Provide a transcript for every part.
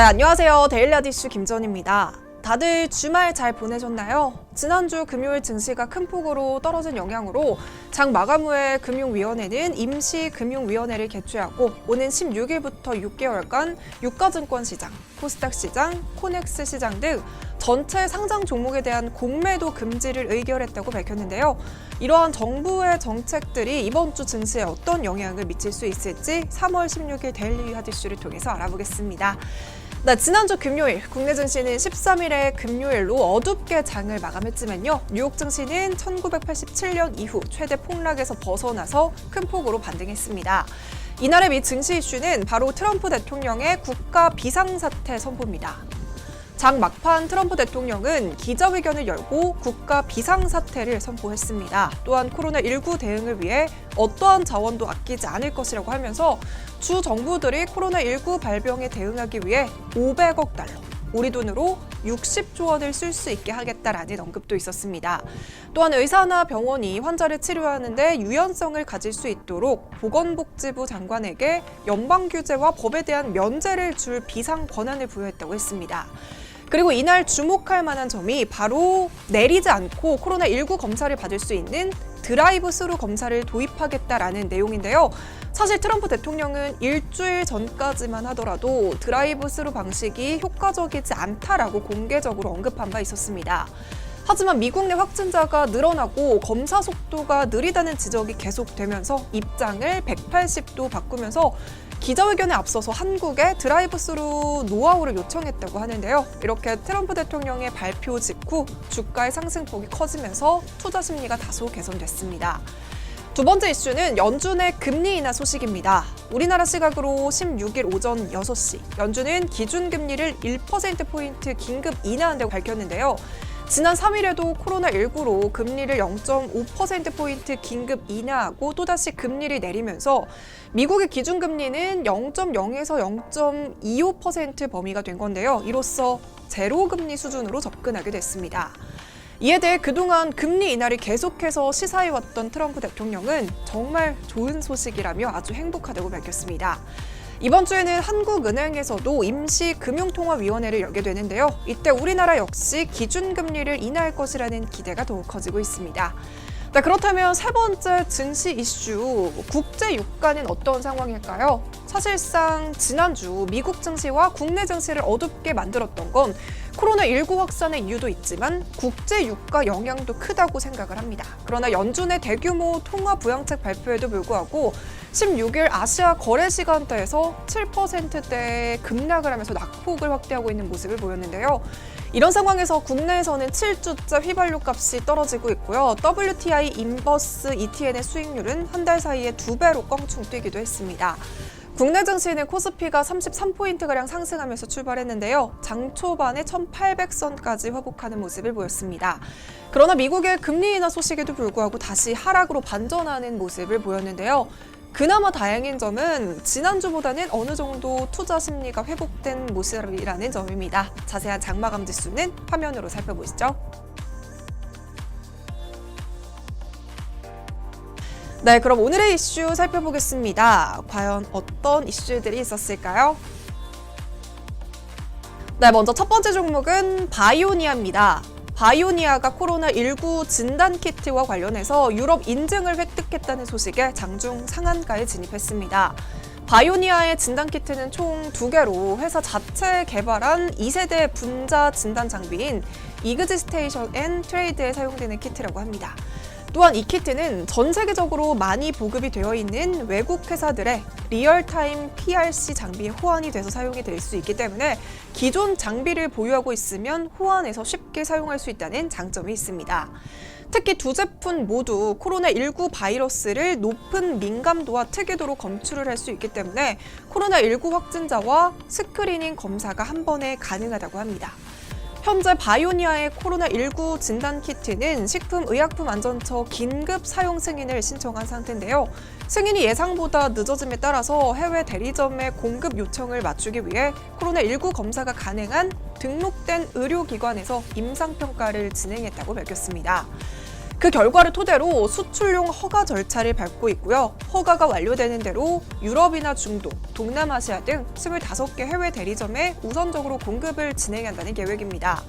네, 안녕하세요. 데일리 하디슈 김전입니다. 다들 주말 잘 보내셨나요? 지난주 금요일 증시가 큰 폭으로 떨어진 영향으로 장 마감 후에 금융위원회는 임시금융위원회를 개최하고 오는 16일부터 6개월간 유가증권 시장, 코스닥 시장, 코넥스 시장 등 전체 상장 종목에 대한 공매도 금지를 의결했다고 밝혔는데요. 이러한 정부의 정책들이 이번 주 증시에 어떤 영향을 미칠 수 있을지 3월 16일 데일리 하디슈를 통해서 알아보겠습니다. 네, 지난주 금요일 국내 증시는 13일에 금요일로 어둡게 장을 마감했지만요. 뉴욕 증시는 1987년 이후 최대 폭락에서 벗어나서 큰 폭으로 반등했습니다. 이날의 미 증시 이슈는 바로 트럼프 대통령의 국가 비상사태 선포입니다. 장 막판 트럼프 대통령은 기자회견을 열고 국가 비상사태를 선포했습니다. 또한 코로나19 대응을 위해 어떠한 자원도 아끼지 않을 것이라고 하면서 주 정부들이 코로나19 발병에 대응하기 위해 500억 달러, 우리 돈으로 60조 원을 쓸 수 있게 하겠다라는 언급도 있었습니다. 또한 의사나 병원이 환자를 치료하는데 유연성을 가질 수 있도록 보건복지부 장관에게 연방규제와 법에 대한 면제를 줄 비상 권한을 부여했다고 했습니다. 그리고 이날 주목할 만한 점이 바로 내리지 않고 코로나19 검사를 받을 수 있는 드라이브 스루 검사를 도입하겠다라는 내용인데요. 사실 트럼프 대통령은 일주일 전까지만 하더라도 드라이브 스루 방식이 효과적이지 않다라고 공개적으로 언급한 바 있었습니다. 하지만 미국 내 확진자가 늘어나고 검사 속도가 느리다는 지적이 계속되면서 입장을 180도 바꾸면서 기자회견에 앞서서 한국에 드라이브 스루 노하우를 요청했다고 하는데요. 이렇게 트럼프 대통령의 발표 직후 주가의 상승폭이 커지면서 투자 심리가 다소 개선됐습니다. 두 번째 이슈는 연준의 금리 인하 소식입니다. 우리나라 시각으로 16일 오전 6시, 연준은 기준금리를 1%포인트 긴급 인하한다고 밝혔는데요. 지난 3일에도 코로나19로 금리를 0.5%포인트 긴급 인하하고 또다시 금리를 내리면서 미국의 기준금리는 0.0에서 0.25% 범위가 된 건데요. 이로써 제로금리 수준으로 접근하게 됐습니다. 이에 대해 그동안 금리 인하를 계속해서 시사해왔던 트럼프 대통령은 정말 좋은 소식이라며 아주 행복하다고 밝혔습니다. 이번 주에는 한국은행에서도 임시금융통화위원회를 열게 되는데요. 이때 우리나라 역시 기준금리를 인하할 것이라는 기대가 더욱 커지고 있습니다. 네, 그렇다면 세 번째 증시 이슈, 국제 유가는 어떤 상황일까요? 사실상 지난주 미국 증시와 국내 증시를 어둡게 만들었던 건 코로나19 확산의 이유도 있지만 국제 유가 영향도 크다고 생각을 합니다. 그러나 연준의 대규모 통화 부양책 발표에도 불구하고 16일 아시아 거래 시간대에서 7%대의 급락을 하면서 낙폭을 확대하고 있는 모습을 보였는데요. 이런 상황에서 국내에서는 7주째 휘발유 값이 떨어지고 있고요. WTI 인버스 ETN의 수익률은 한 달 사이에 2배로 껑충 뛰기도 했습니다. 국내 증시는 코스피가 33포인트가량 상승하면서 출발했는데요. 장 초반에 1800선까지 회복하는 모습을 보였습니다. 그러나 미국의 금리 인하 소식에도 불구하고 다시 하락으로 반전하는 모습을 보였는데요. 그나마 다행인 점은 지난주보다는 어느 정도 투자 심리가 회복된 모습이라는 점입니다. 자세한 장마감 지수는 화면으로 살펴보시죠. 네, 그럼 오늘의 이슈 살펴보겠습니다. 과연 어떤 이슈들이 있었을까요? 네, 먼저 첫 번째 종목은 바이오니아입니다. 바이오니아가 코로나19 진단키트와 관련해서 유럽 인증을 획득했다는 소식에 장중 상한가에 진입했습니다. 바이오니아의 진단키트는 총 2개로 회사 자체 개발한 2세대 분자 진단 장비인 이그지스테이션 앤 트레이드에 사용되는 키트라고 합니다. 또한 이 키트는 전 세계적으로 많이 보급이 되어 있는 외국 회사들의 리얼타임 PRC 장비에 호환이 돼서 사용이 될 수 있기 때문에 기존 장비를 보유하고 있으면 호환해서 쉽게 사용할 수 있다는 장점이 있습니다. 특히 두 제품 모두 코로나19 바이러스를 높은 민감도와 특이도로 검출을 할 수 있기 때문에 코로나19 확진자와 스크리닝 검사가 한 번에 가능하다고 합니다. 현재 바이오니아의 코로나19 진단키트는 식품의약품안전처 긴급 사용 승인을 신청한 상태인데요. 승인이 예상보다 늦어짐에 따라서 해외 대리점의 공급 요청을 맞추기 위해 코로나19 검사가 가능한 등록된 의료기관에서 임상평가를 진행했다고 밝혔습니다. 그 결과를 토대로 수출용 허가 절차를 밟고 있고요. 허가가 완료되는 대로 유럽이나 중동, 동남아시아 등 25개 해외 대리점에 우선적으로 공급을 진행한다는 계획입니다.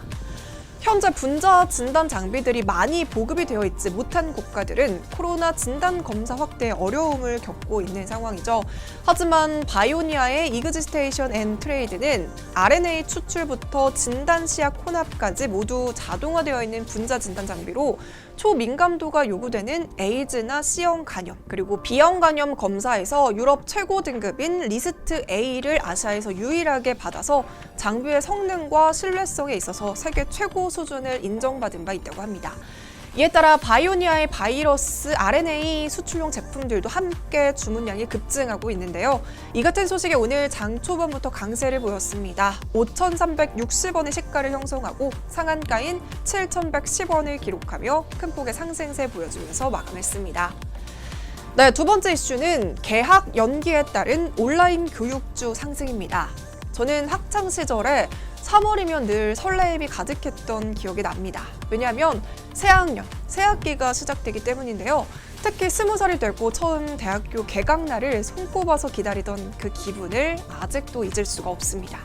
현재 분자 진단 장비들이 많이 보급이 되어 있지 못한 국가들은 코로나 진단 검사 확대에 어려움을 겪고 있는 상황이죠. 하지만 바이오니아의 이그지스테이션 앤 트레이드는 RNA 추출부터 진단 시약 혼합까지 모두 자동화되어 있는 분자 진단 장비로 초민감도가 요구되는 에이즈나 C형 간염 그리고 B형 간염 검사에서 유럽 최고 등급인 리스트 A를 아시아에서 유일하게 받아서 장비의 성능과 신뢰성에 있어서 세계 최고 수준을 인정받은 바 있다고 합니다. 이에 따라 바이오니아의 바이러스 RNA 수출용 제품들도 함께 주문량이 급증하고 있는데요. 이 같은 소식에 오늘 장 초반부터 강세를 보였습니다. 5,360원의 시가를 형성하고 상한가인 7,110원을 기록하며 큰 폭의 상승세 보여주면서 마감했습니다. 네, 두 번째 이슈는 개학 연기에 따른 온라인 교육주 상승입니다. 저는 학창 시절에 3월이면 늘 설레임이 가득했던 기억이 납니다. 왜냐하면 새학년, 새학기가 시작되기 때문인데요. 특히 20살이 되고 처음 대학교 개강날을 손꼽아서 기다리던 그 기분을 아직도 잊을 수가 없습니다.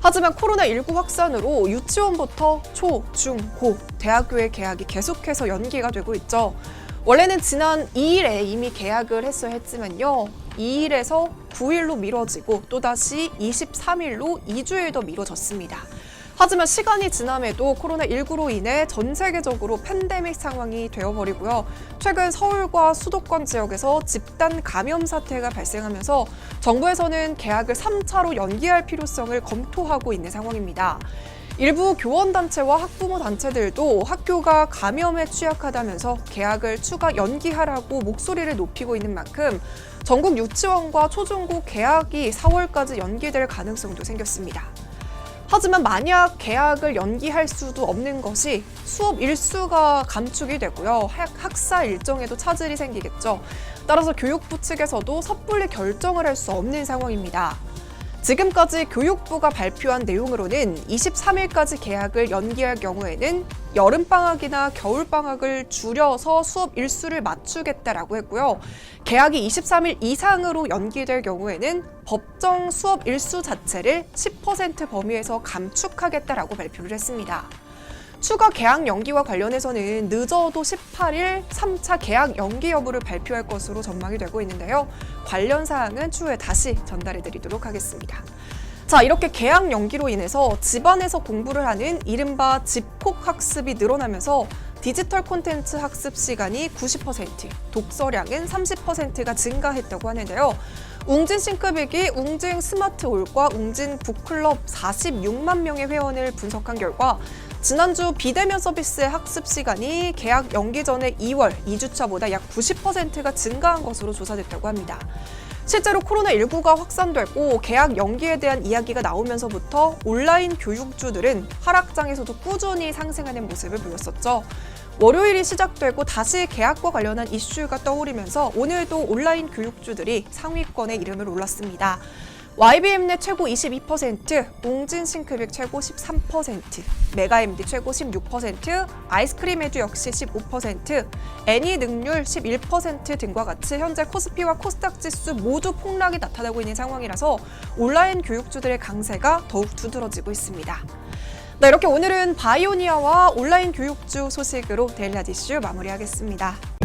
하지만 코로나19 확산으로 유치원부터 초, 중, 고, 대학교의 개학이 계속해서 연기가 되고 있죠. 원래는 지난 2일에 이미 개학을 했어야 했지만요. 2일에서 9일로 미뤄지고 또다시 23일로 2주일 더 미뤄졌습니다. 하지만 시간이 지남에도 코로나19로 인해 전 세계적으로 팬데믹 상황이 되어버리고요. 최근 서울과 수도권 지역에서 집단 감염 사태가 발생하면서 정부에서는 개학을 3차로 연기할 필요성을 검토하고 있는 상황입니다. 일부 교원단체와 학부모 단체들도 학교가 감염에 취약하다면서 개학을 추가 연기하라고 목소리를 높이고 있는 만큼 전국 유치원과 초중고 개학이 4월까지 연기될 가능성도 생겼습니다. 하지만 만약 개학을 연기할 수도 없는 것이 수업 일수가 감축이 되고요. 학사 일정에도 차질이 생기겠죠. 따라서 교육부 측에서도 섣불리 결정을 할 수 없는 상황입니다. 지금까지 교육부가 발표한 내용으로는 23일까지 개학을 연기할 경우에는 여름방학이나 겨울방학을 줄여서 수업 일수를 맞추겠다라고 했고요. 개학이 23일 이상으로 연기될 경우에는 법정 수업 일수 자체를 10% 범위에서 감축하겠다라고 발표를 했습니다. 추가 개학 연기와 관련해서는 늦어도 18일 3차 개학 연기 여부를 발표할 것으로 전망이 되고 있는데요. 관련 사항은 추후에 다시 전달해 드리도록 하겠습니다. 자, 이렇게 개학 연기로 인해서 집안에서 공부를 하는 이른바 집콕 학습이 늘어나면서 디지털 콘텐츠 학습 시간이 90%, 독서량은 30%가 증가했다고 하는데요. 웅진 싱크빅이 웅진 스마트홀과 웅진 북클럽 46만 명의 회원을 분석한 결과 지난주 비대면 서비스의 학습 시간이 개학 연기 전의 2월 2주차보다 약 90%가 증가한 것으로 조사됐다고 합니다. 실제로 코로나19가 확산되고 개학 연기에 대한 이야기가 나오면서부터 온라인 교육주들은 하락장에서도 꾸준히 상승하는 모습을 보였었죠. 월요일이 시작되고 다시 개학과 관련한 이슈가 떠오르면서 오늘도 온라인 교육주들이 상위권에 이름을 올랐습니다. YBM넷 최고 22%, 웅진 싱크빅 최고 13%, 메가MD 최고 16%, 아이스크림에듀 역시 15%, 애니능률 11% 등과 같이 현재 코스피와 코스닥 지수 모두 폭락이 나타나고 있는 상황이라서 온라인 교육주들의 강세가 더욱 두드러지고 있습니다. 네, 이렇게 오늘은 바이오니아와 온라인 교육주 소식으로 데일리 이슈 마무리하겠습니다.